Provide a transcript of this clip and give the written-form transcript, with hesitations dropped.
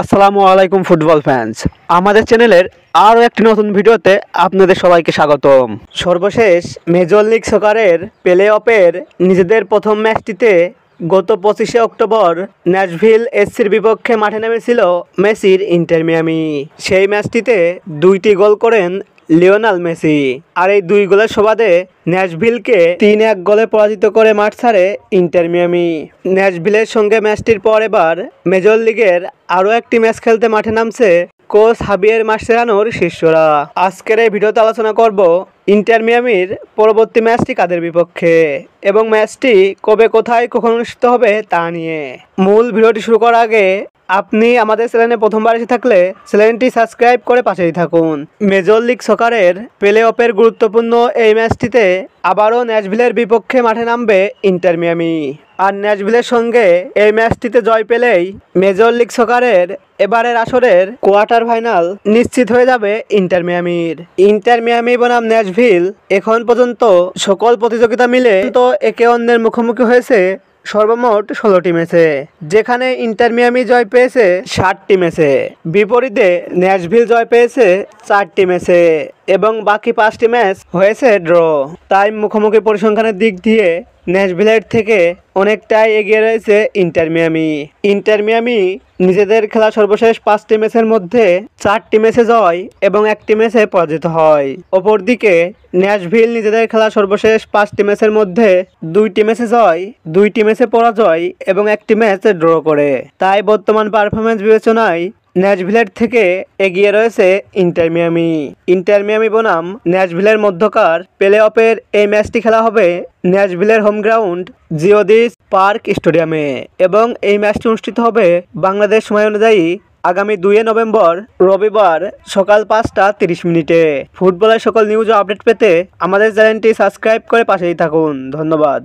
আসসালামু আলাইকুম football fans. আমাদের চ্যানেলের আরও একটি নতুন ভিডিওতে আপনাদের সবাইকে স্বাগতম। সর্বশেষ মেজর লিগ সকারের প্লে অফের নিজেদের প্রথম ম্যাচটিতে গত 25শে অক্টোবর ন্যাশভিল এসসির বিপক্ষে মাঠে নেমেছিল মেসির ইন্টার মিয়ামি। সেই ম্যাচটিতে 2টি গোল করেন লিওনেল মেসি, আর এই 2 গোলের সুবাদে ন্যাশভিলকে 3-1 গোলে পরাজিত করে মাঠ ছাড়ে ইন্টার মিয়ামি। ন্যাশভিলের সঙ্গে ম্যাচটির পর এবার মেজর লিগের আরও একটি ম্যাচ খেলতে মাঠে নামছে কোচ হাবিয়ের মাসচেরানোর শিষ্যরা। আজকের এই ভিডিওতে আলোচনা করব ইন্টার মিয়ামির পরবর্তী ম্যাচটি কাদের বিপক্ষে এবং ম্যাচটি কবে কোথায় কখন অনুষ্ঠিত হবে তা নিয়ে। মূল ভিডিওটি শুরু করার আগে আপনি আমাদের চ্যানেলে প্রথমবার এসে থাকলে চ্যানেলটি সাবস্ক্রাইব করে পাশেই থাকুন। মেজর লিগ সকারের প্লে অফের গুরুত্বপূর্ণ এই ম্যাচটিতে আবারও ন্যাশভিলের বিপক্ষে মাঠে নামবে ইন্টার মিয়ামি, আর ন্যাশভিলের সঙ্গে এই ম্যাচটিতে জয় পেলেই মেজর লিগ সকারের এবারের আসরের কোয়ার্টার ফাইনাল নিশ্চিত হয়ে যাবে ইন্টার মিয়ামির। ইন্টার মিয়ামি বনাম ন্যাশভিল এখন পর্যন্ত সকল প্রতিযোগিতা মিলে তো একে অন্যের মুখোমুখি হয়েছে সর্বমোট 16টি ম্যাচে, যেখানে ইন্টার মিয়ামি জয় পেয়েছে 60টি ম্যাচে, বিপরীতে ন্যাশভিল জয় পেয়েছে 4টি ম্যাচে এবং বাকি 5টি ম্যাচ হয়েছে ড্র। তাই মুখোমুখি পরিসংখ্যানের দিক দিয়ে ন্যাশভিলের থেকে অনেকটাই এগিয়ে রয়েছে ইন্টার মিয়ামি। ইন্টার মিয়ামি নিজেদের খেলা সর্বশেষ 5টি ম্যাচের মধ্যে 4টি ম্যাচে জয় এবং 1টি ম্যাচে পরাজিত হয়। অপরদিকে ন্যাশভিল নিজেদের খেলা সর্বশেষ 5টি ম্যাচের মধ্যে 2টি ম্যাচে জয়, 2টি ম্যাচে পরাজয় এবং 1টি ম্যাচ ড্র করে। তাই বর্তমান পারফরমেন্স বিবেচনায় ন্যাশভিলের থেকে এগিয়ে রয়েছে ইন্টার মিয়ামি। ইন্টার মিয়ামি বনাম ন্যাশভিলের মধ্যকার প্লে অফের এই ম্যাচটি খেলা হবে ন্যাশভিলের হোম গ্রাউন্ড জিওদিস পার্ক স্টেডিয়ামে এবং এই ম্যাচটি অনুষ্ঠিত হবে বাংলাদেশ সময় অনুযায়ী আগামী 2 নভেম্বর রবিবার সকাল 5টা 30 মিনিটে। ফুটবলের সকল নিউজ ও আপডেট পেতে আমাদের চ্যানেলটি সাবস্ক্রাইব করে পাশেই থাকুন। ধন্যবাদ।